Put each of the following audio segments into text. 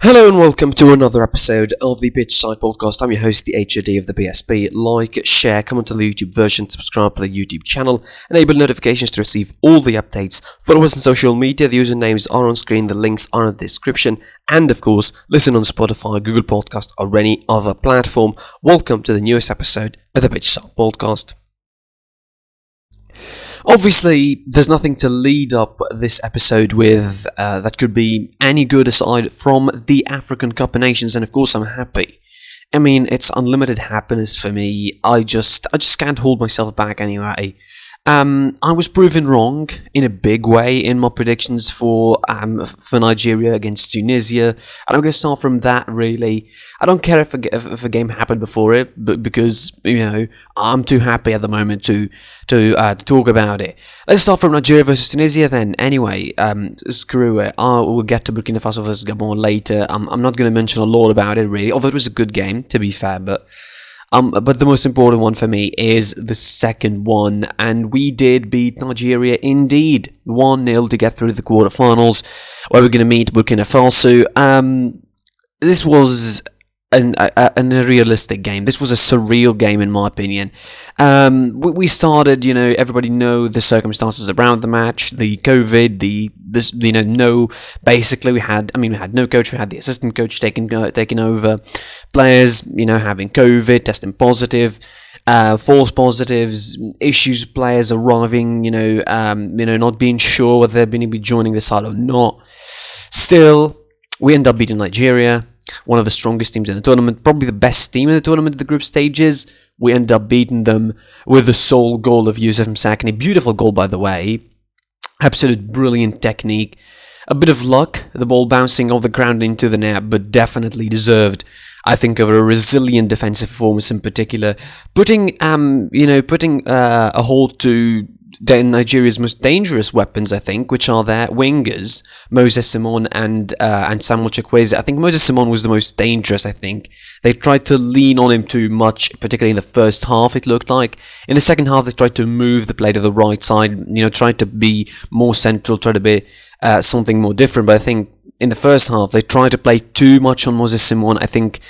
Hello and welcome to another episode of the Pitch Side Podcast. I'm your host, the HOD of the PSP. Like, share, comment on the YouTube version, subscribe to the YouTube channel, enable notifications to receive all the updates. Follow us on social media, the usernames are on screen, the links are in the description, and of course, listen on Spotify, Google Podcast, or any other platform. Welcome to the newest episode of the Pitch Side Podcast. Obviously, there's nothing to lead up this episode with that could be any good aside from the African Cup of Nations, and of course I'm happy. I mean, it's unlimited happiness for me. I just can't hold myself back anyway. I was proven wrong in a big way in my predictions for Nigeria against Tunisia, and I'm going to start from that. Really, I don't care if a game happened before it, but because I'm too happy at the moment to talk about it. Let's start from Nigeria versus Tunisia then. Anyway, screw it. We'll get to Burkina Faso versus Gabon later. I'm not going to mention a lot about it really, although it was a good game to be fair, but the most important one for me is the second one, and we did beat Nigeria indeed, 1-0 to get through the quarterfinals, where we're going to meet Burkina Faso. This was a realistic game. This was a surreal game in my opinion. We started, everybody know the circumstances around the match, the COVID, basically we had no coach, we had the assistant coach taking over, players, having COVID, testing positive, false positives, issues, players arriving, not being sure whether they're going to be joining the side or not. Still, we end up beating Nigeria, one of the strongest teams in the tournament, probably the best team in the tournament at the group stages. We end up beating them with the sole goal of Youssef Msakni. Beautiful goal, by the way. Absolute brilliant technique. A bit of luck, the ball bouncing off the ground into the net, but definitely deserved, I think, of a resilient defensive performance in particular. Putting a halt to Nigeria's most dangerous weapons, I think, which are their wingers, Moses Simon and Samuel Chukwueze. I think Moses Simon was the most dangerous, I think. They tried to lean on him too much, particularly in the first half, it looked like. In the second half, they tried to move the play to the right side, tried to be more central, try to be something more different. But I think in the first half, they tried to play too much on Moses Simon, I think,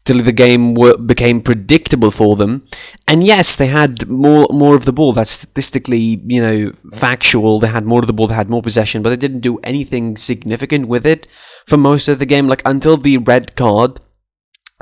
till the game became predictable for them. And yes, they had more of the ball. That's statistically, factual. They had more of the ball, they had more possession, but they didn't do anything significant with it for most of the game, like until the red card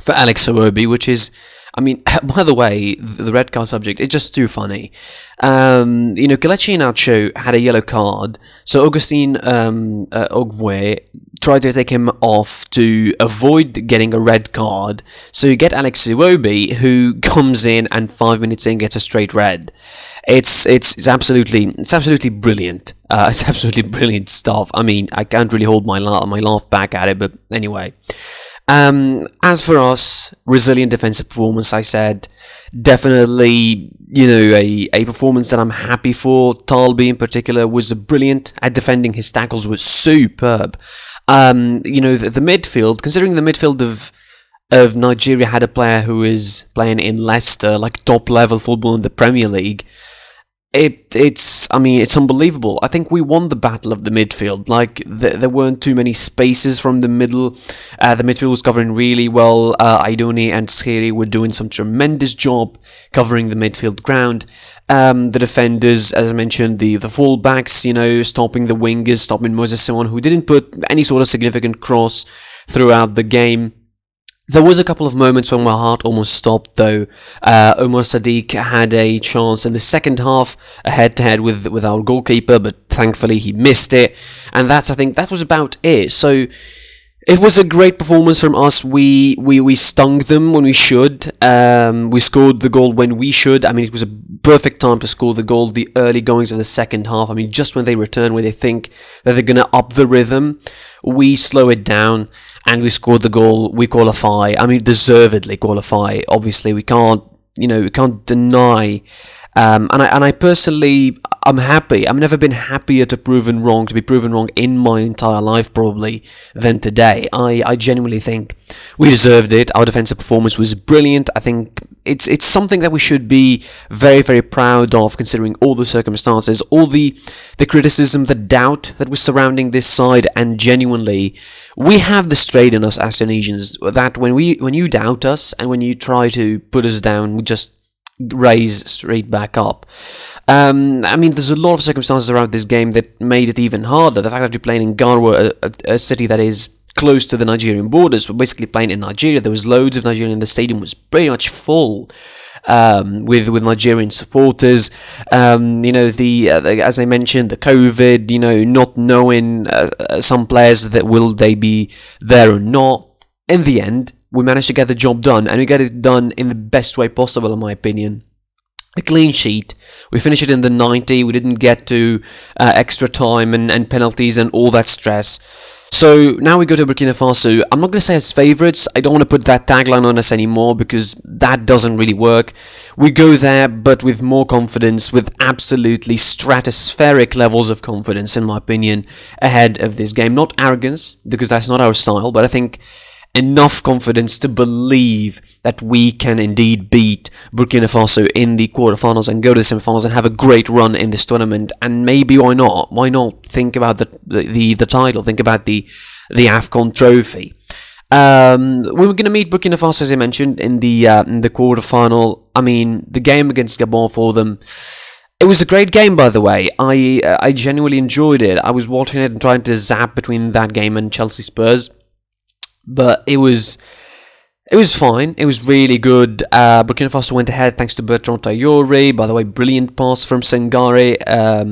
for Alex Iwobi, which is, by the way, the red card subject is just too funny. Kelechi Iheanacho had a yellow card, so Augustin Ogwe tried to take him off to avoid getting a red card. So you get Alex Iwobi, who comes in and 5 minutes in gets a straight red. It's absolutely brilliant. It's absolutely brilliant stuff. I can't really hold my laugh back at it, but anyway. As for us, resilient defensive performance, I said, definitely, a performance that I'm happy for. Talbi in particular was brilliant at defending. His tackles were superb. The midfield, considering the midfield of Nigeria had a player who is playing in Leicester, like top level football in the Premier League, it's unbelievable. I think we won the battle of the midfield. Like, there weren't too many spaces from the middle. The midfield was covering really well. Aidoni and Skhiri were doing some tremendous job covering the midfield ground. The defenders, as I mentioned, the fullbacks, stopping the wingers, stopping Moses Simon, who didn't put any sort of significant cross throughout the game. There was a couple of moments when my heart almost stopped, though. Omar Sadiq had a chance in the second half, a head-to-head with our goalkeeper, but thankfully he missed it. And I think that was about it. So it was a great performance from us. We stung them when we should. We scored the goal when we should. It was a perfect time to score the goal, the early goings of the second half. Just when they return, when they think that they're going to up the rhythm, we slow it down and we scored the goal. We qualify. Deservedly qualify. Obviously, we can't deny And I personally, I'm happy. I've never been happier to be proven wrong in my entire life, probably, than today. I genuinely think we deserved it. Our defensive performance was brilliant. I think it's something that we should be very, very proud of, considering all the circumstances, all the criticism, the doubt that was surrounding this side, and genuinely, we have this trait in us as Tunisians that when you doubt us and when you try to put us down, we just raise straight back up. I mean, there's a lot of circumstances around this game that made it even harder. The fact that you're playing in Garwa, a city that is close to the Nigerian borders, we're basically playing in Nigeria. There was loads of Nigerians. The stadium was pretty much full with Nigerian supporters. As I mentioned, the COVID, not knowing some players that will they be there or not. In the end, we managed to get the job done, and we get it done in the best way possible, in my opinion. A clean sheet. We finished it in the 90. We didn't get to extra time and penalties and all that stress. So now we go to Burkina Faso. I'm not going to say as favourites. I don't want to put that tagline on us anymore because that doesn't really work. We go there, but with more confidence, with absolutely stratospheric levels of confidence, in my opinion, ahead of this game. Not arrogance, because that's not our style, but I think enough confidence to believe that we can indeed beat Burkina Faso in the quarterfinals and go to the semifinals and have a great run in this tournament. And maybe why not? Why not think about the title? Think about the AFCON trophy. We were going to meet Burkina Faso, as I mentioned, in the quarterfinal. I mean, the game against Gabon for them. It was a great game, by the way. I genuinely enjoyed it. I was watching it and trying to zap between that game and Chelsea Spurs. But it was fine. It was really good. Burkina Faso went ahead thanks to Bertrand Traoré. By the way, brilliant pass from Sengare.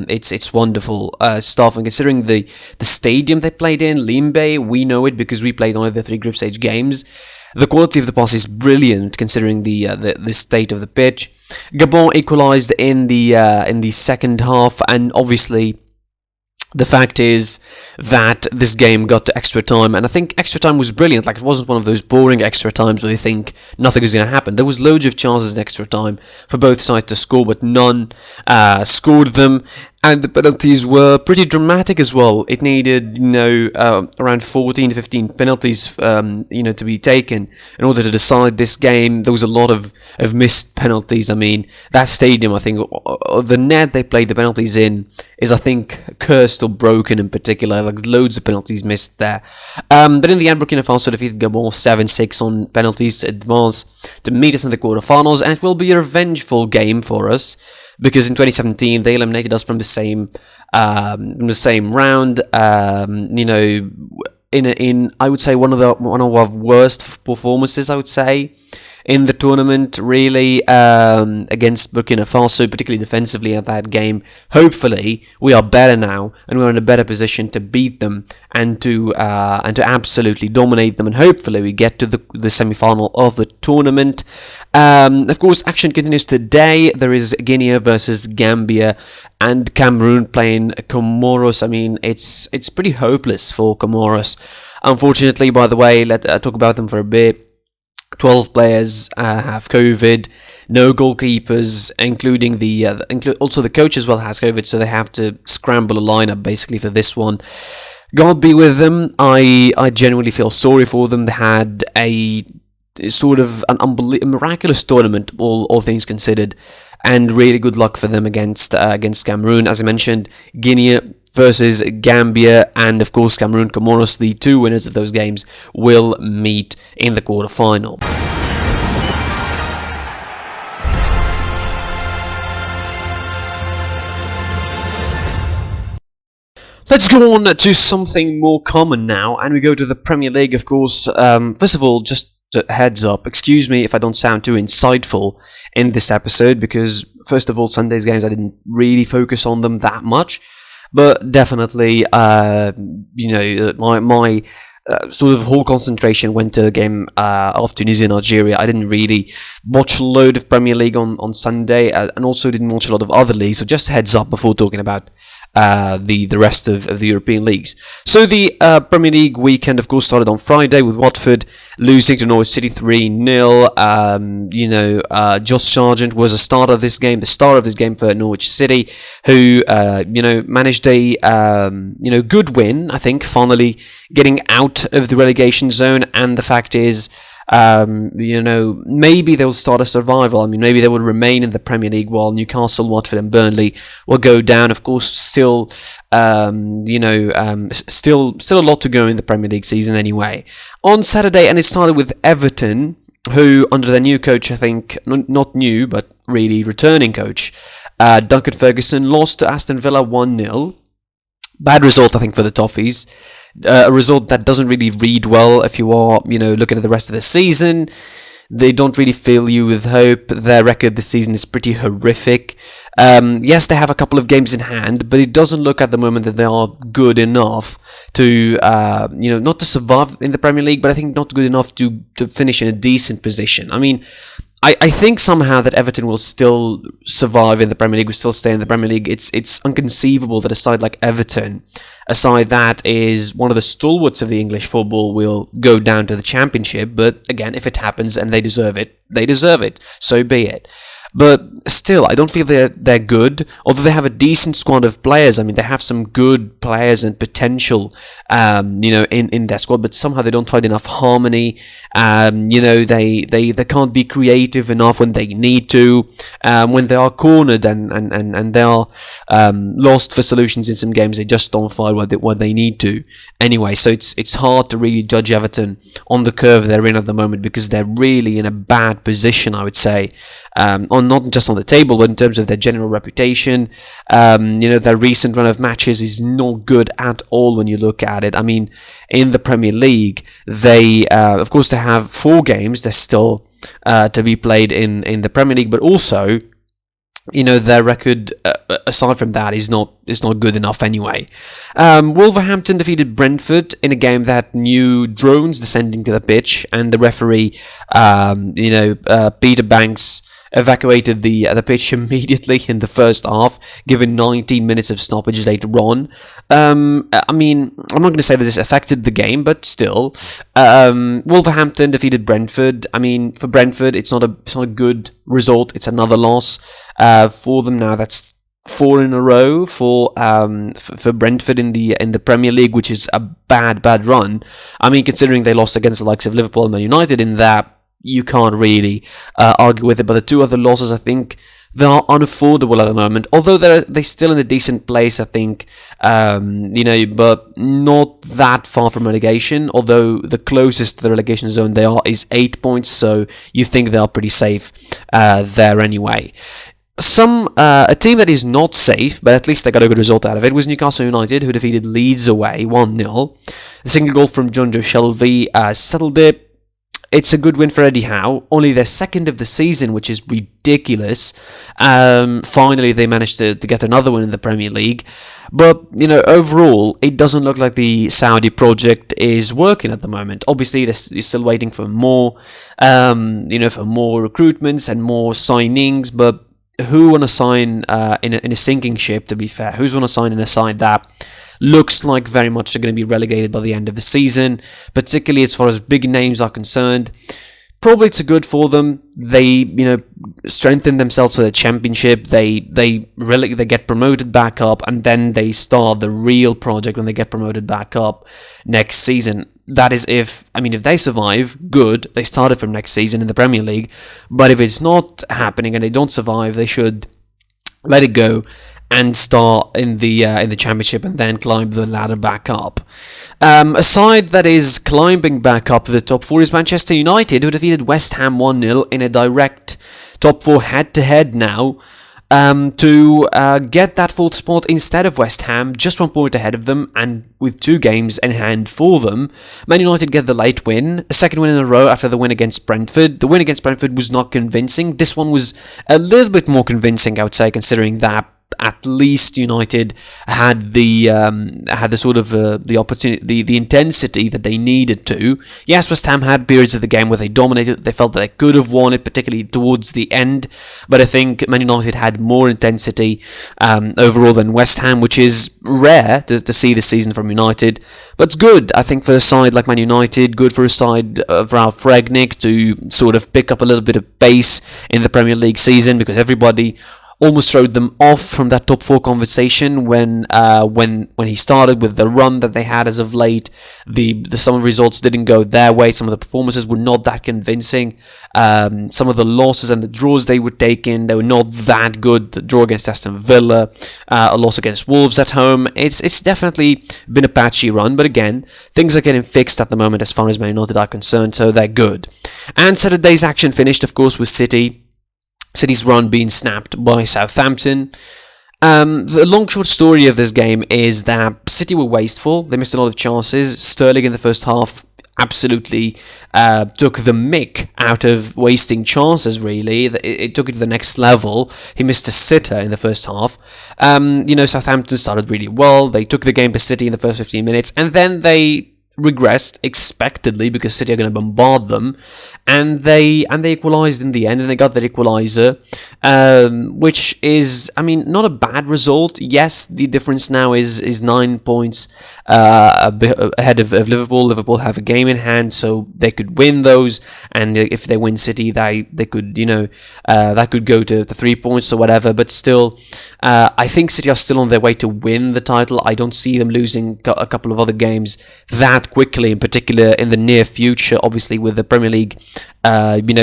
It's wonderful stuff. And considering the stadium they played in, Limbe, we know it because we played only the 3 group stage games. The quality of the pass is brilliant considering the state of the pitch. Gabon equalised in the second half, and obviously, the fact is that this game got to extra time, and I think extra time was brilliant. Like, it wasn't one of those boring extra times where you think nothing is going to happen. There was loads of chances in extra time for both sides to score, but none scored them. And the penalties were pretty dramatic as well. It needed, around 14 to 15 penalties, to be taken in order to decide this game. There was a lot of missed penalties. I mean, that stadium, I think, the net they played the penalties in is, I think, cursed or broken in particular. Like, loads of penalties missed there. But in the end, Burkina Faso defeated Gabon 7-6 on penalties to advance to meet us in the quarterfinals, and it will be a revengeful game for us. Because in 2017 they eliminated us from the same round. In I would say one of our worst performances, I would say, in the tournament, really, against Burkina Faso, particularly defensively at that game. Hopefully, we are better now, and we're in a better position to beat them and to absolutely dominate them. And hopefully, we get to the semi-final of the tournament. Of course, action continues today. There is Guinea versus Gambia, and Cameroon playing Comoros. I mean, it's pretty hopeless for Comoros. Unfortunately, by the way, let's talk about them for a bit. 12 players have COVID, no goalkeepers, including also the coach as well has COVID, so they have to scramble a lineup basically for this one. God be with them. I genuinely feel sorry for them. They had a sort of a miraculous tournament, all things considered, and really good luck for them against Cameroon. As I mentioned, Guinea versus Gambia, and of course Cameroon, Comoros, the 2 winners of those games will meet in the quarterfinal. Let's go on to something more common now, and we go to the Premier League, of course. First of all, just a heads up, excuse me if I don't sound too insightful in this episode, because first of all, Sunday's games, I didn't really focus on them that much. But definitely, my sort of whole concentration went to the game of Tunisia and Algeria. I didn't really watch a load of Premier League on Sunday, and also didn't watch a lot of other leagues. So just a heads up before talking about the rest of the European leagues. So the Premier League weekend, of course, started on Friday with Watford losing to Norwich City 3-0. Josh Sargent was the star of this game for Norwich City, who managed a good win. I think finally getting out of the relegation zone, and the fact is, maybe they'll start a survival. I mean, maybe they will remain in the Premier League while Newcastle, Watford, and Burnley will go down. Of course, still a lot to go in the Premier League season anyway. On Saturday, and it started with Everton, who under their new coach, I think, not new, but really returning coach, Duncan Ferguson, lost to Aston Villa 1-0. Bad result, I think, for the Toffees. A result that doesn't really read well if you are, looking at the rest of the season. They don't really fill you with hope. Their record this season is pretty horrific. Yes, they have a couple of games in hand, but it doesn't look at the moment that they are good enough to, not to survive in the Premier League, but I think not good enough to finish in a decent position. I mean, I think somehow that Everton will still survive in the Premier League, will still stay in the Premier League. It's inconceivable that a side like Everton, a side that is one of the stalwarts of the English football, will go down to the Championship. But again, if it happens and they deserve it, so be it. But still, I don't feel they're good, although they have a decent squad of players. I mean, they have some good players and potential, in their squad, but somehow they don't find enough harmony. They can't be creative enough when they need to, when they are cornered and they are lost for solutions in some games. They just don't find what they need to. Anyway, so it's hard to really judge Everton on the curve they're in at the moment, because they're really in a bad position, I would say. Not just on the table, but in terms of their general reputation. Their recent run of matches is not good at all when you look at it. I mean, in the Premier League, they, of course, they have 4 games. They're still to be played in the Premier League, but also, their record, aside from that, is not good enough anyway. Wolverhampton defeated Brentford in a game that had new drones descending to the pitch, and the referee, Peter Banks, evacuated the pitch immediately in the first half, given 19 minutes of stoppage later on. I mean, I'm not going to say that this affected the game, but still, Wolverhampton defeated Brentford. I mean, for Brentford, it's not a good result. It's another loss for them now. That's 4 in a row for Brentford in the Premier League, which is a bad run. I mean, considering they lost against the likes of Liverpool and Man United in that, you can't really argue with it. But the 2 other losses, I think, they are unaffordable at the moment. Although they're still in a decent place, I think, but not that far from relegation. Although the closest to the relegation zone they are is 8 points, so you think they are pretty safe there anyway. A team that is not safe, but at least they got a good result out of it, was Newcastle United, who defeated Leeds away 1-0. A single goal from John Joe Shelby settled it. It's a good win for Eddie Howe, only their second of the season, which is ridiculous. Finally, they managed to get another one in the Premier League. But, overall, it doesn't look like the Saudi project is working at the moment. Obviously, they're still waiting for more, for more recruitments and more signings. But who want to sign in a sinking ship, to be fair? Who's want to sign in a side that looks like very much they're going to be relegated by the end of the season, particularly as far as big names are concerned? Probably it's good for them. They, strengthen themselves for the Championship. They get promoted back up, and then they start the real project when they get promoted back up next season. That is if they survive, good. They started from next season in the Premier League. But if it's not happening and they don't survive, they should let it go and start in the Championship and then climb the ladder back up. A side that is climbing back up to the top 4 is Manchester United, who defeated West Ham 1-0 in a direct top 4 head-to-head now, to get that 4th spot instead of West Ham, just 1 point ahead of them, and with 2 games in hand for them. Man United get the late win, a second win in a row after the win against Brentford. The win against Brentford was not convincing. This one was a little bit more convincing, I would say, considering that at least United had the sort of the opportunity, the intensity that they needed to. Yes, West Ham had periods of the game where they dominated. They felt that they could have won it, particularly towards the end. But I think Man United had more intensity overall than West Ham, which is rare to see this season from United. But it's good, I think, for a side like Man United. Good for a side of Ralph Rangnick to sort of pick up a little bit of pace in the Premier League season, because everybody almost threw them off from that top four conversation when he started with the run that they had as of late. Some of the results didn't go their way. Some of the performances were not that convincing. Some of the losses and the draws they were taking, they were not that good. The draw against Aston Villa, a loss against Wolves at home. It's definitely been a patchy run, but again, things are getting fixed at the moment as far as Man United are concerned, so they're good. And Saturday's action finished, of course, with City's run being snapped by Southampton. The long short story of this game is that City were wasteful. They missed a lot of chances. Sterling in the first half absolutely took the mick out of wasting chances, really. It took it to the next level. He missed a sitter in the first half. Southampton started really well. They took the game to City in the first 15 minutes, and then they regressed expectedly because City are going to bombard them, and they equalised in the end, and they got that equaliser, which is, not a bad result. Yes, the difference now is 9 points ahead of Liverpool. Liverpool have a game in hand, so they could win those, and if they win City, they could, that could go to 3 points or whatever. But still, I think City are still on their way to win the title. I don't see them losing a couple of other games that quickly, in particular in the near future. Obviously, with the Premier League,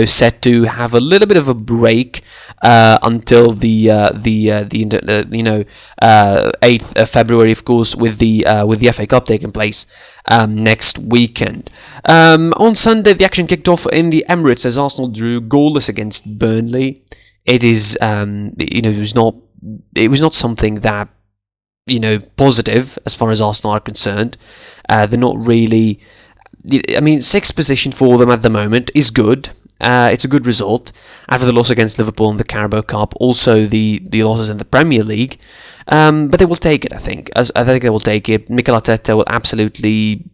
set to have a little bit of a break until the 8th of February, of course, with the FA Cup taking place next weekend. On Sunday, the action kicked off in the Emirates as Arsenal drew goalless against Burnley. It is, it was not something that, positive as far as Arsenal are concerned. They're not really. Sixth position for them at the moment is good. It's a good result after the loss against Liverpool in the Carabao Cup, also the losses in the Premier League. But they will take it, I think. I think they will take it. Mikel Arteta will absolutely,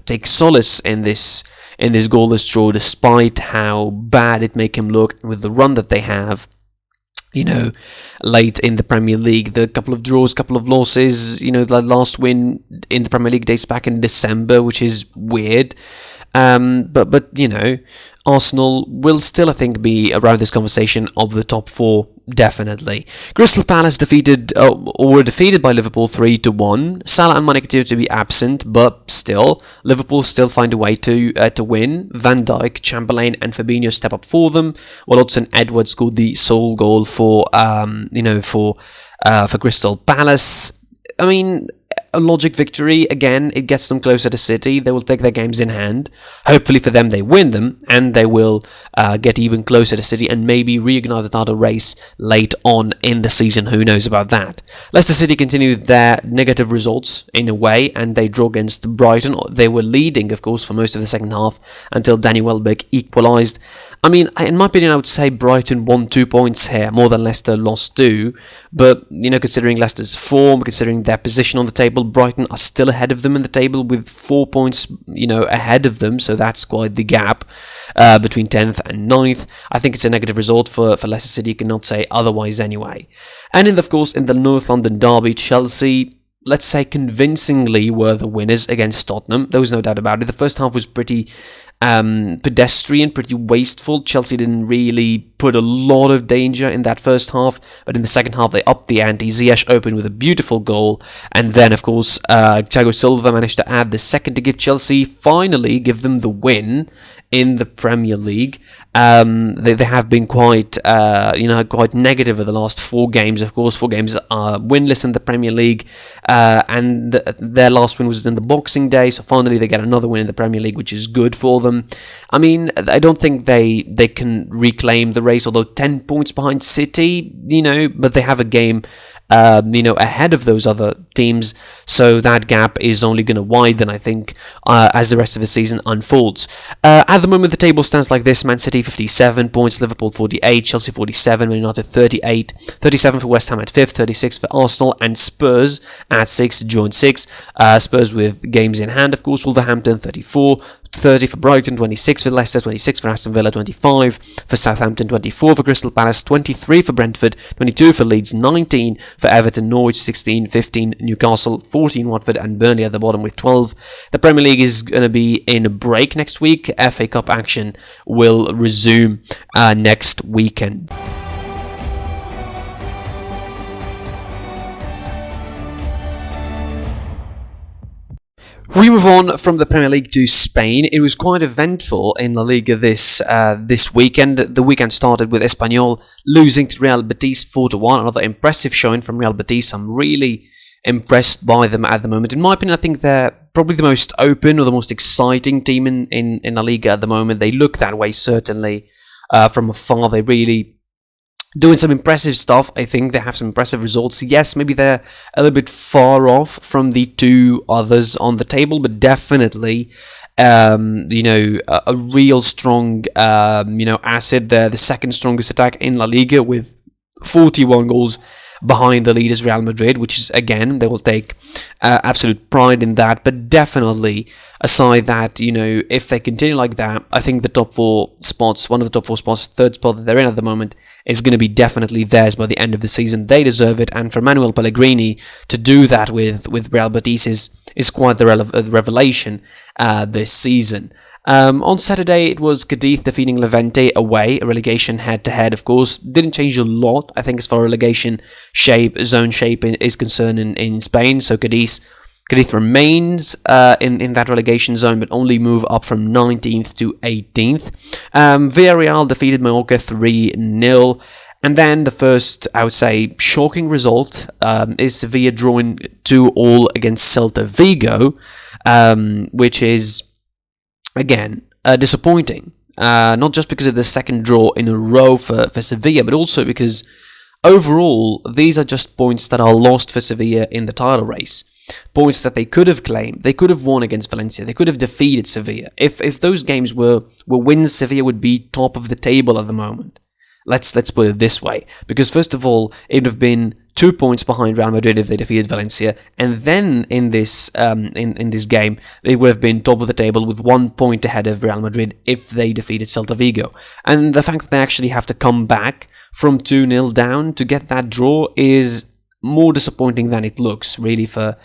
take solace in this goalless draw, despite how bad it make him look with the run that they have. Late in the Premier League, the couple of draws, couple of losses, the last win in the Premier League dates back in December, which is weird. But Arsenal will still, I think, be around this conversation of the top four, definitely. Crystal Palace were defeated by Liverpool 3-1. Salah and Mane continue to be absent, but still, Liverpool still find a way to win. Van Dijk, Chamberlain, and Fabinho step up for them, while Hudson-Edwards scored the sole goal for Crystal Palace. A logic victory. Again, it gets them closer to City. They will take their games in hand. Hopefully for them, they win them, and they will get even closer to City and maybe reignite the title race late on in the season. Who knows about that? Leicester City continued their negative results in a way, and they drew against Brighton. They were leading, of course, for most of the second half until Danny Welbeck equalised. In my opinion, I would say Brighton won 2 points here, more than Leicester lost 2. But, considering Leicester's form, considering their position on the table, Brighton are still ahead of them in the table with 4 points, ahead of them. So that's quite the gap between 10th and 9th. I think it's a negative result for Leicester City. You cannot say otherwise anyway. And of course, in the North London derby, Chelsea, let's say convincingly, were the winners against Tottenham. There was no doubt about it. The first half was pretty pedestrian, pretty wasteful. Chelsea didn't really put a lot of danger in that first half, but in the second half they upped the ante. Ziyech opened with a beautiful goal, and then of course Thiago Silva managed to add the second to give Chelsea finally give them the win in the Premier League. They have been quite quite negative in the last 4 games. Of course, 4 games are winless in the Premier League, and their last win was in the Boxing Day. So finally, they get another win in the Premier League, which is good for them. I don't think they can reclaim the race, although 10 points behind City, but they have a game ahead of those other teams. So that gap is only going to widen, I think, as the rest of the season unfolds. At the moment, the table stands like this: Man City 57 points, Liverpool 48, Chelsea 47, Man United 38, 37 for West Ham at 5th, 36 for Arsenal, and Spurs at 6th, joint 6. Spurs with games in hand, of course. Wolverhampton 34, 30 for Brighton, 26 for Leicester, 26 for Aston Villa, 25 for Southampton, 24 for Crystal Palace, 23 for Brentford, 22 for Leeds, 19 for Everton, Norwich 16, 15 Newcastle, 14 Watford, and Burnley at the bottom with 12. The Premier League is going to be in a break next week. FA Cup action will resume next weekend. We move on from the Premier League to Spain. It was quite eventful in La Liga this weekend. The weekend started with Espanyol losing to Real Betis 4-1. Another impressive showing from Real Betis. I'm really impressed by them at the moment. In my opinion, I think they're probably the most open or the most exciting team in La Liga at the moment. They look that way, certainly. From afar, they really doing some impressive stuff. I think they have some impressive results. Yes, maybe they're a little bit far off from the two others on the table, but definitely, a real strong, asset. They're the second strongest attack in La Liga with 41 goals behind the leaders Real Madrid, which is, again, they will take absolute pride in that. But definitely, aside that, if they continue like that, I think the top 4 spots, one of the top 4 spots, third spot that they're in at the moment, is going to be definitely theirs by the end of the season. They deserve it, and for Manuel Pellegrini to do that with Real Betis is quite the revelation this season. On Saturday, it was Cadiz defeating Levante away, a relegation head-to-head, of course. Didn't change a lot, I think, as far as relegation zone shape is concerned in Spain. So Cadiz remains in that relegation zone, but only move up from 19th to 18th. Villarreal defeated Mallorca 3-0. And then the first, I would say, shocking result is Sevilla drawing 2-2 against Celta Vigo, which is, again, disappointing. Not just because of the second draw in a row for Sevilla, but also because overall, these are just points that are lost for Sevilla in the title race. Points that they could have claimed. They could have won against Valencia. They could have defeated Sevilla. If those games were wins, Sevilla would be top of the table at the moment. Let's put it this way. Because first of all, it would have been 2 points behind Real Madrid if they defeated Valencia, and then in this game they would have been top of the table with 1 point ahead of Real Madrid if they defeated Celta Vigo. And the fact that they actually have to come back from 2-0 down to get that draw is more disappointing than it looks, really, for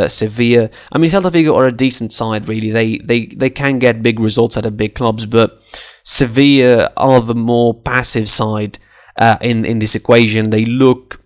Sevilla. I mean, Celta Vigo are a decent side, really. They can get big results out of big clubs, but Sevilla are the more passive side in this equation. They look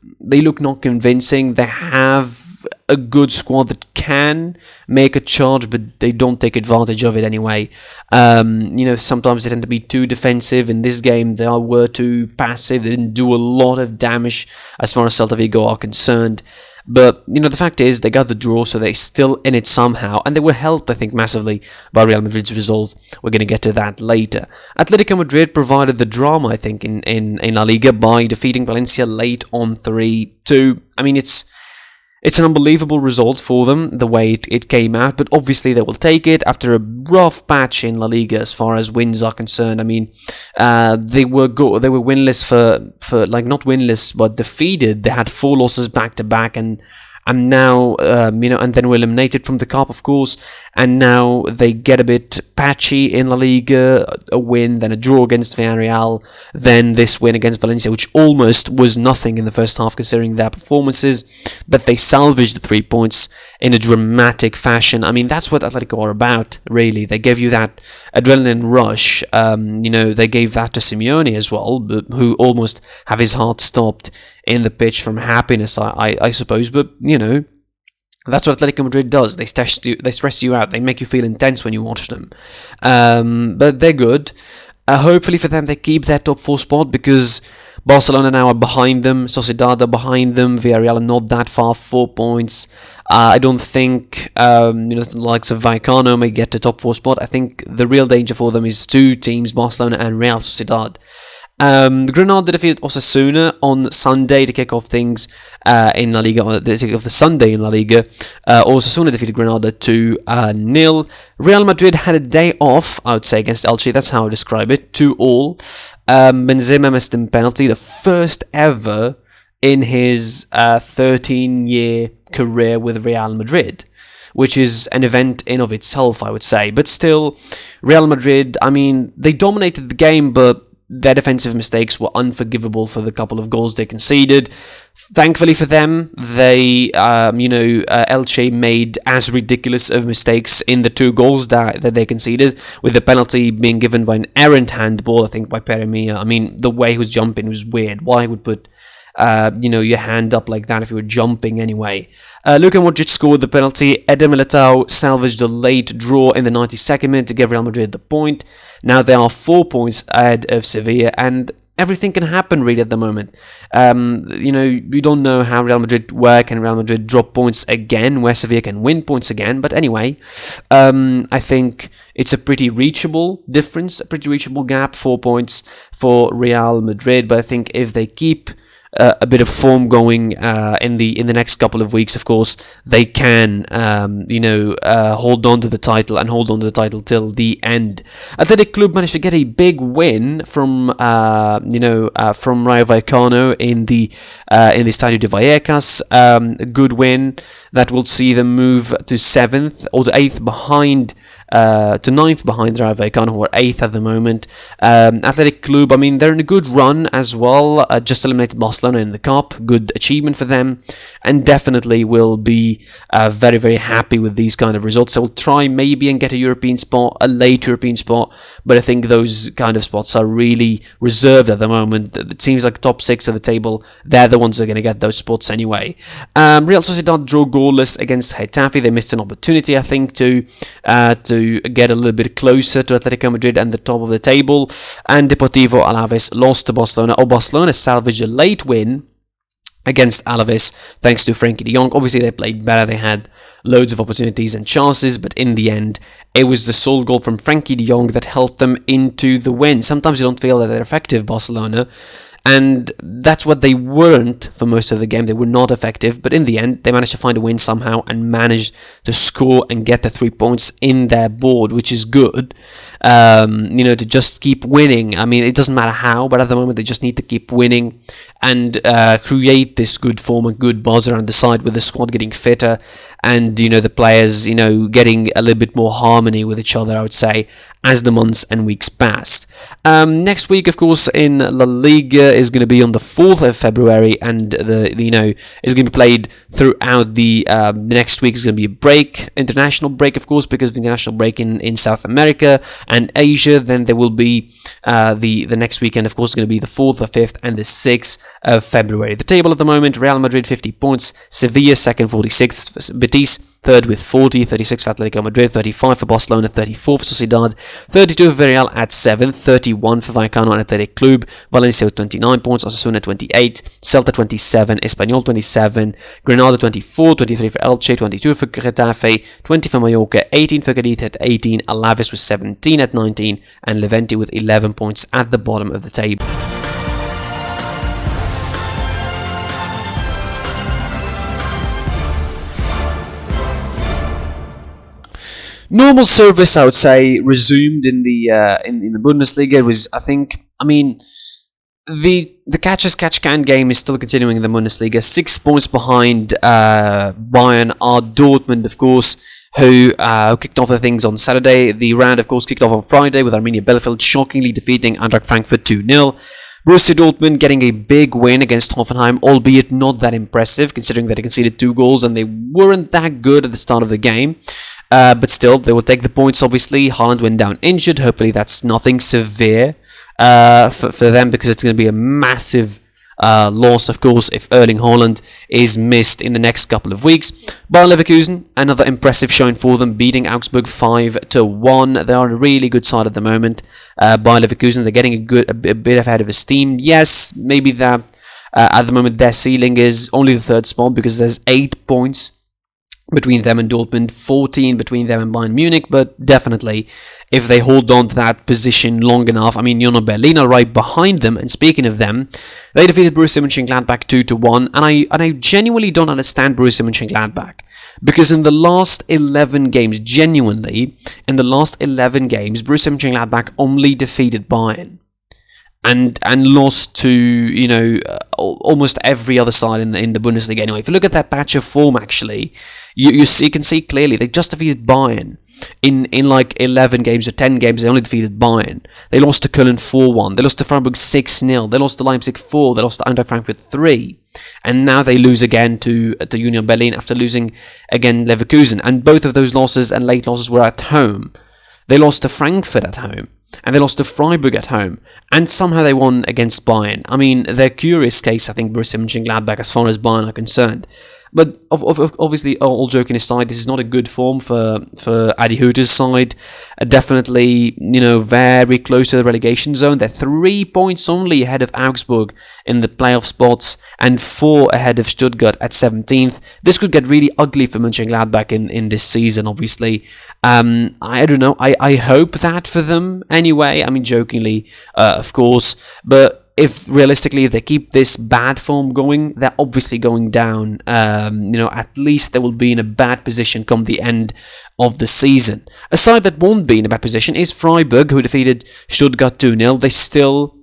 not convincing. They have a good squad that can make a charge, but they don't take advantage of it anyway. Sometimes they tend to be too defensive. In this game, they were too passive. They didn't do a lot of damage as far as Celta Vigo are concerned. But, the fact is, they got the draw, so they're still in it somehow. And they were helped, I think, massively by Real Madrid's result. We're going to get to that later. Atletico Madrid provided the drama, I think, in La Liga by defeating Valencia late on 3-2. I mean, it's an unbelievable result for them, the way it came out, but obviously they will take it after a rough patch in La Liga as far as wins are concerned. I mean, they were winless for not winless, but defeated. They had 4 losses back to back, and now, and then were eliminated from the Cup, of course, and now they get a bit patchy in La Liga, a win, then a draw against Villarreal, then this win against Valencia, which almost was nothing in the first half considering their performances, but they salvaged the 3 points in a dramatic fashion. I mean, that's what Atletico are about, really. They gave you that adrenaline rush. They gave that to Simeone as well, who almost have his heart stopped in the pitch from happiness, I suppose, but, that's what Atletico Madrid does. They stress you out. They make you feel intense when you watch them. But they're good. Hopefully for them, they keep their top 4 spot, because Barcelona now are behind them. Sociedad are behind them. Villarreal are not that far, 4 points. I don't think the likes of Vallecano may get to top 4 spot. I think the real danger for them is 2 teams, Barcelona and Real Sociedad. Granada defeated Osasuna on Sunday to kick off things in La Liga. To kick off the Sunday in La Liga. Osasuna defeated Granada 2-0. Real Madrid had a day off, I would say, against Elche. That's how I describe it. 2-2. Benzema missed a penalty, the first ever in his 13-year career with Real Madrid, which is an event in of itself, I would say. But still, Real Madrid, I mean, they dominated the game, but their defensive mistakes were unforgivable for the couple of goals they conceded. Thankfully for them, they, Elche made as ridiculous of mistakes in the 2 goals that they conceded, with the penalty being given by an errant handball, I think, by Peremia. I mean, the way he was jumping was weird. Why would put your hand up like that if you were jumping anyway? Luka Modric scored the penalty. Eder Militao salvaged a late draw in the 92nd minute to give Real Madrid the point. Now they are 4 points ahead of Sevilla, and everything can happen really at the moment. We don't know how Real Madrid work, and Real Madrid drop points again, where Sevilla can win points again. But anyway, I think it's a pretty reachable difference, a pretty reachable gap, 4 points for Real Madrid. But I think if they keep a bit of form going in the next couple of weeks, of course, they can hold on to the title and hold on to the title till the end. Athletic Club managed to get a big win from Rayo Vallecano in the Estadio de Vallecas. A good win that will see them move to 7th or to 8th behind. To 9th behind Rayo Vallecano, who are 8th at the moment. Athletic Club, I mean, they're in a good run as well. Just eliminated Barcelona in the Cup. Good achievement for them. And definitely will be very, very happy with these kind of results. They'll try maybe and get a European spot, a late European spot. But I think those kind of spots are really reserved at the moment. It seems like top 6 of the table, they're the ones that are going to get those spots anyway. Real Sociedad drew goalless against Getafe. They missed an opportunity, I think, to get a little bit closer to Atletico Madrid and the top of the table. And Deportivo Alaves lost to Barcelona. Barcelona salvaged a late win against Alaves thanks to Frenkie de Jong. Obviously, they played better. They had loads of opportunities and chances, but in the end, it was the sole goal from Frenkie de Jong that helped them into the win. Sometimes you don't feel that they're effective, Barcelona, and that's what they weren't for most of the game. They were not effective, but in the end, they managed to find a win somehow and managed to score and get the 3 points in their board, which is good. To just keep winning. I mean, it doesn't matter how, but at the moment, they just need to keep winning and create this good form and good buzz around the side, with the squad getting fitter and, the players, getting a little bit more harmony with each other, I would say, as the months and weeks passed. Next week, of course, in La Liga is going to be on the 4th of February, and is going to be played throughout the next week. Is going to be a break, international break, of course, because of the international break in South America and Asia. Then there will be the next weekend, of course, is going to be the 4th, the 5th, and the 6th of February. The table at the moment: Real Madrid 50 points, Sevilla second 46, Betis third with 40, 36 for Atletico Madrid, 35 for Barcelona, 34 for Sociedad, 32 for Villarreal at 7th, 31 for Vallecano and Athletic Club, Valencia with 29 points, Osasuna 28, Celta 27, Espanyol 27, Granada 24, 23 for Elche, 22 for Getafe, 20 for Mallorca, 18 for Cadiz at 18, Alaves with 17 at 19, and Levante with 11 points at the bottom of the table. Normal service, I would say, resumed in the Bundesliga. It was, the catch-as-catch-can game is still continuing in the Bundesliga. 6 points behind Bayern are Dortmund, of course, who kicked off the things on Saturday. The round, of course, kicked off on Friday with Arminia Bielefeld shockingly defeating Eintracht Frankfurt 2-0. Borussia Dortmund getting a big win against Hoffenheim, albeit not that impressive, considering that they conceded 2 goals and they weren't that good at the start of the game. But still, they will take the points, obviously. Haaland went down injured. Hopefully that's nothing severe for them, because it's going to be a massive loss, of course, if Erling Haaland is missed in the next couple of weeks. Bayer Leverkusen, another impressive showing for them, beating Augsburg 5-1. They are a really good side at the moment. Bayer Leverkusen, they're getting a bit ahead of steam. Yes, maybe that at the moment their ceiling is only the 3rd spot, because there's 8 points between them and Dortmund, 14 between them and Bayern Munich, but definitely if they hold on to that position long enough, I mean, Union Berlin are right behind them, and speaking of them, they defeated Borussia Mönchengladbach 2-1, and I genuinely don't understand Borussia Mönchengladbach, because in the last 11 games, genuinely, in the last 11 games, Borussia Mönchengladbach only defeated Bayern. And lost to, you know, almost every other side in the Bundesliga anyway. If you look at that patch of form, actually, you can see clearly they just defeated Bayern. In like 11 games or 10 games, they only defeated Bayern. They lost to Köln 4-1. They lost to Freiburg 6-0. They lost to Leipzig 4. They lost to Eintracht Frankfurt 3. And now they lose again to Union Berlin after losing again Leverkusen. And both of those losses and late losses were at home. They lost to Frankfurt at home, and they lost to Freiburg at home, and somehow they won against Bayern. I mean, they're a curious case, I think, Borussia Mönchengladbach, as far as Bayern are concerned. But obviously, all joking aside, this is not a good form for Adi Hütter's side. Definitely, you know, very close to the relegation zone. They're 3 points only ahead of Augsburg in the playoff spots, and 4 ahead of Stuttgart at 17th. This could get really ugly for Mönchengladbach in this season, obviously. I don't know. I hope that for them anyway. I mean, jokingly, of course. But if realistically they keep this bad form going, they're obviously going down. You know, at least they will be in a bad position come the end of the season. A side that won't be in a bad position is Freiburg, who defeated Stuttgart 2-0. They still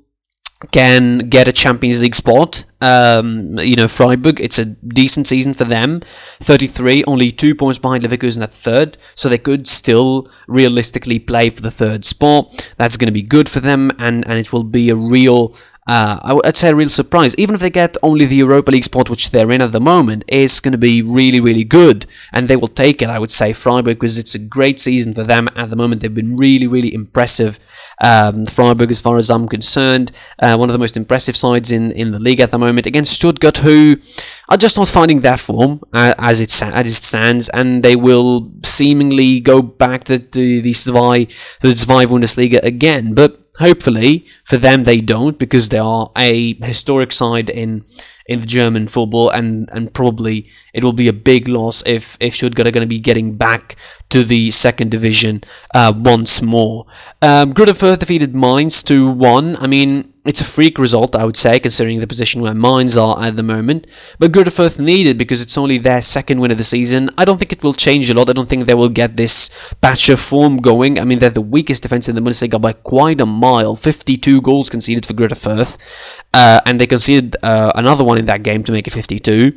can get a Champions League spot. You know, Freiburg, it's a decent season for them. 33, only 2 points behind Leverkusen at third, so they could still realistically play for the third spot. That's going to be good for them, and it will be a real, I'd say a real surprise. Even if they get only the Europa League spot, which they're in at the moment, is going to be really, really good, and they will take it, I would say, Freiburg, because it's a great season for them at the moment. They've been really, really impressive. Freiburg, as far as I'm concerned, one of the most impressive sides in the league at the moment, against Stuttgart, who are just not finding their form as it stands, and they will seemingly go back to the Zwei Bundesliga again. But hopefully for them they don't, because they are a historic side in the German football, and probably it will be a big loss if Stuttgart are going to be getting back to the second division once more. Greuther Fürth defeated Mainz 2-1. I mean, it's a freak result, I would say, considering the position where Mainz are at the moment. But Greuther Fürth needed, because it's only their second win of the season. I don't think it will change a lot. I don't think they will get this patch of form going. I mean, they're the weakest defense in the Bundesliga by quite a mile. 52 goals conceded for Greuther Fürth. And they conceded another one in that game to make it 52.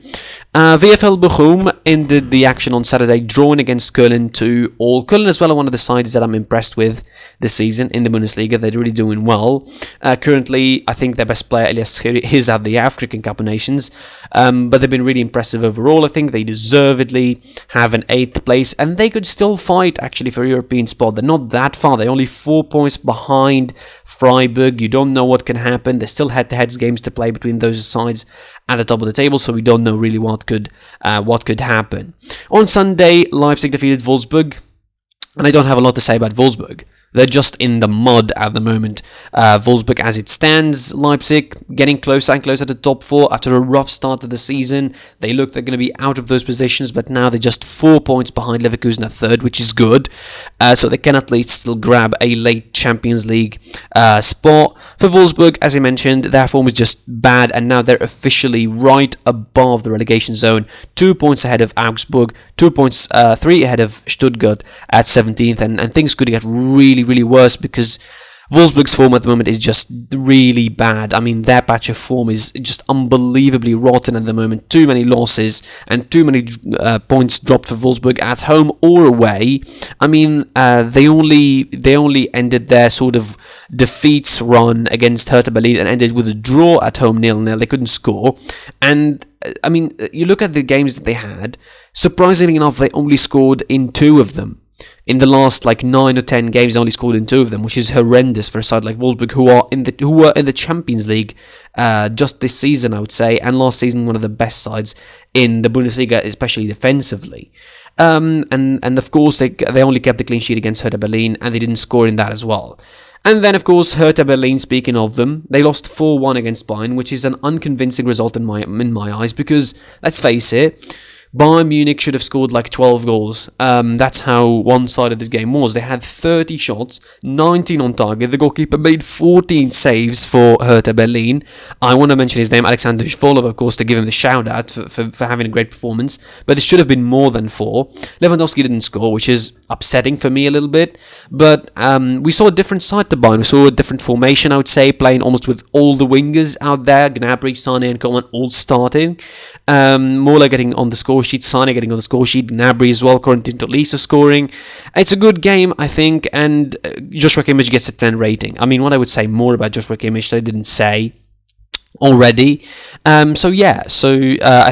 VfL Bochum ended the action on Saturday, drawing against Köln 2-2. Köln as well are one of the sides that I'm impressed with this season in the Bundesliga. They're really doing well. Currently, I think their best player, Elias Khiri, is at the African Cup of Nations. But they've been really impressive overall. I think they deservedly have an 8th place, and they could still fight actually for a European spot. They're not that far. They're only 4 points behind Freiburg. You don't know what can happen. There's still head-to-head games to play between those sides at the top of the table, so we don't know really what could happen. On Sunday, Leipzig defeated Wolfsburg, and I don't have a lot to say about Wolfsburg. They're just in the mud at the moment. Wolfsburg as it stands. Leipzig getting closer and closer to the top 4 after a rough start to the season. They look they're going to be out of those positions, but now they're just 4 points behind Leverkusen at third, which is good. So they can at least still grab a late Champions League spot. For Wolfsburg, as I mentioned, their form is just bad, and now they're officially right above the relegation zone. 2 points ahead of Augsburg, 2 points, 3 ahead of Stuttgart at 17th, and things could get really, really worse, because Wolfsburg's form at the moment is just really bad. I mean, their patch of form is just unbelievably rotten at the moment. Too many losses and too many points dropped for Wolfsburg at home or away. I mean, they only ended their sort of defeats run against Hertha Berlin and ended with a draw at home 0-0. They couldn't score. And I mean, you look at the games that they had, surprisingly enough, they only scored in 2 of them. In the last 9 or 10 games, they only scored in 2 of them, which is horrendous for a side like Wolfsburg, who were in the Champions League just this season, I would say, and last season one of the best sides in the Bundesliga, especially defensively. And of course, they only kept the clean sheet against Hertha Berlin, and they didn't score in that as well. And then, of course, Hertha Berlin, speaking of them, they lost 4-1 against Bayern, which is an unconvincing result in my eyes, because, let's face it, Bayern Munich should have scored like 12 goals. That's how one-sided this game was. They had 30 shots, 19 on target. The goalkeeper made 14 saves for Hertha Berlin. I want to mention his name, Alexander Zvolov, of course, to give him the shout-out for having a great performance. But it should have been more than 4. Lewandowski didn't score, which is upsetting for me a little bit. But we saw a different side to Bayern. We saw a different formation, I would say, playing almost with all the wingers out there. Gnabry, Sané and Coman all starting. Mola getting on the score sheet, Sané getting on the score sheet, Gnabry as well, Corentin Tolisso scoring. It's a good game, I think, and Joshua Kimmich gets a 10 rating. I mean, what I would say more about Joshua Kimmich that I didn't say already. I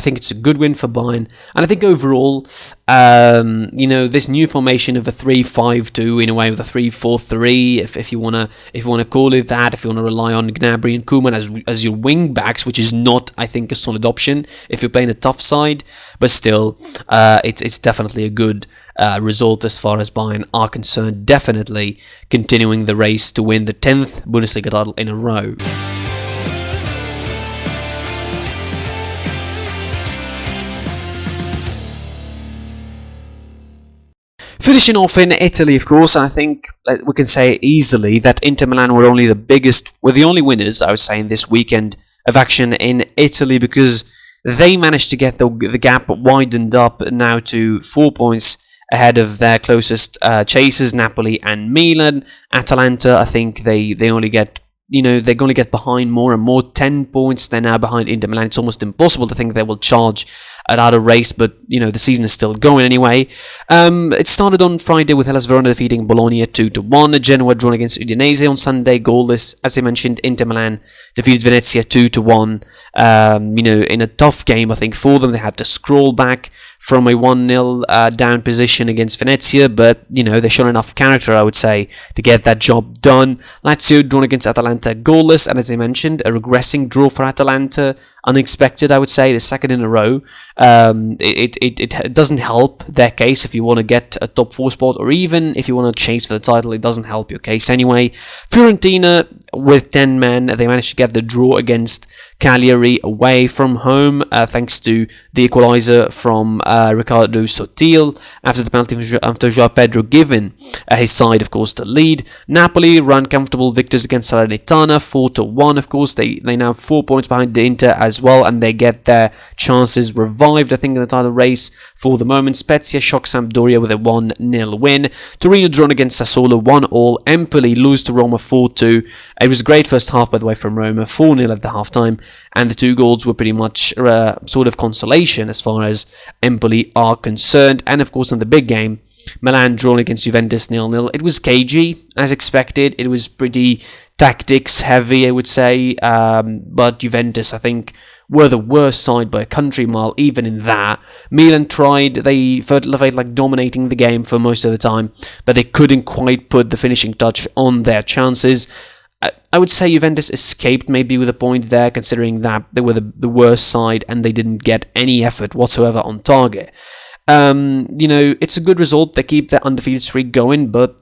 think it's a good win for Bayern, and I think overall, this new formation of a 3-5-2 in a way with a 3-4-3, if you wanna call it that, if you wanna rely on Gnabry and Koeman as your wing backs, which is not, I think, a solid option if you're playing a tough side, but still, it's definitely a good result as far as Bayern are concerned. Definitely continuing the race to win the 10th Bundesliga title in a row. Finishing off in Italy, of course, and I think we can say easily that Inter Milan were the only winners, I would say, in this weekend of action in Italy, because they managed to get the gap widened up now to 4 points ahead of their closest chasers, Napoli and Milan. Atalanta, I think they only get behind more and more. 10 points they're now behind Inter Milan. It's almost impossible to think they will charge another race, but the season is still going anyway. It started on Friday with Hellas Verona defeating Bologna 2-1. Genoa drawn against Udinese on Sunday, goalless. As I mentioned, Inter Milan defeated Venezia 2-1. In a tough game, I think, for them. They had to scroll back from a 1-0 down position against Venezia, but they showed enough character, I would say, to get that job done. Lazio drawn against Atalanta, goalless, and as I mentioned, a regressing draw for Atalanta, unexpected, I would say, the second in a row. It doesn't help their case if you want to get a top 4 spot, or even if you want to chase for the title. It doesn't help your case anyway. Fiorentina with 10 men, they managed to get the draw against Cagliari away from home, thanks to the equaliser from Ricardo Sotil after the penalty after João Pedro given his side, of course, the lead. Napoli run comfortable victors against Salernitana 4-1. Of course, they now have 4 points behind the Inter as well, and they get their chances revived, I think, in the title race for the moment. Spezia shock Sampdoria with a 1-0 win. Torino drawn against Sassuolo 1-1. Empoli lose to Roma 4-2. It was a great first half, by the way, from Roma, 4-0 at the halftime, and the 2 goals were pretty much sort of consolation as far as Empoli are concerned. And of course, in the big game, Milan drawn against Juventus 0-0. It was cagey, as expected. It was pretty tactics heavy, I would say, but Juventus, I think, were the worst side by a country mile, even in that. Milan tried, they felt like dominating the game for most of the time, but they couldn't quite put the finishing touch on their chances. I would say Juventus escaped maybe with a point there, considering that they were the worst side and they didn't get any effort whatsoever on target. It's a good result. They keep their undefeated streak going, but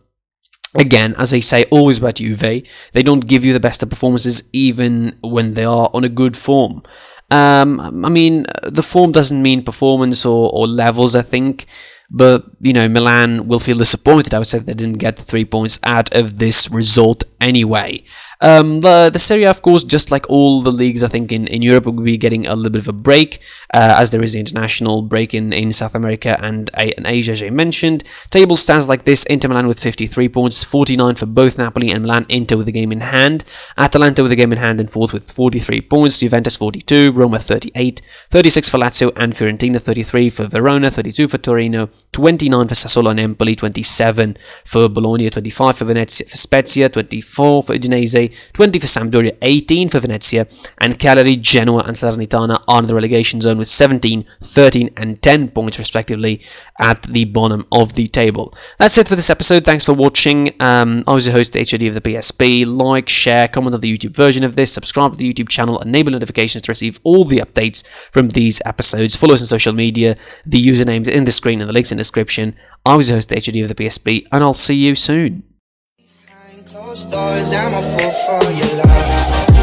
again, as I say, always about Juve, they don't give you the best of performances even when they are on a good form. The form doesn't mean performance or levels, I think. But, Milan will feel disappointed, I would say, that they didn't get the 3 points out of this result anyway. The Serie A, of course, just like all the leagues, I think, in Europe, will be getting a little bit of a break, as there is the international break in South America and in Asia, as I mentioned. Table stands like this: Inter Milan with 53 points, 49 for both Napoli and Milan. Inter with the game in hand. Atalanta with the game in hand in fourth with 43 points. Juventus 42, Roma 38, 36 for Lazio and Fiorentina, 33 for Verona, 32 for Torino, 29 for Sassuolo and Empoli, 27 for Bologna, 25 for Venezia, for Spezia, 24 for Udinese, 20 for Sampdoria, 18 for Venezia, and Cagliari, Genoa and Salernitana are in the relegation zone with 17, 13 and 10 points respectively at the bottom of the table. That's it for this episode. Thanks for watching. I was your host, the HOD of the PSP. Like, share, comment on the YouTube version of this, subscribe to the YouTube channel, enable notifications to receive all the updates from these episodes. Follow us on social media. The usernames in the screen and the links in the description. I was your host, the HOD of the PSP, and I'll see you soon. Doors, I'm a fool for your love.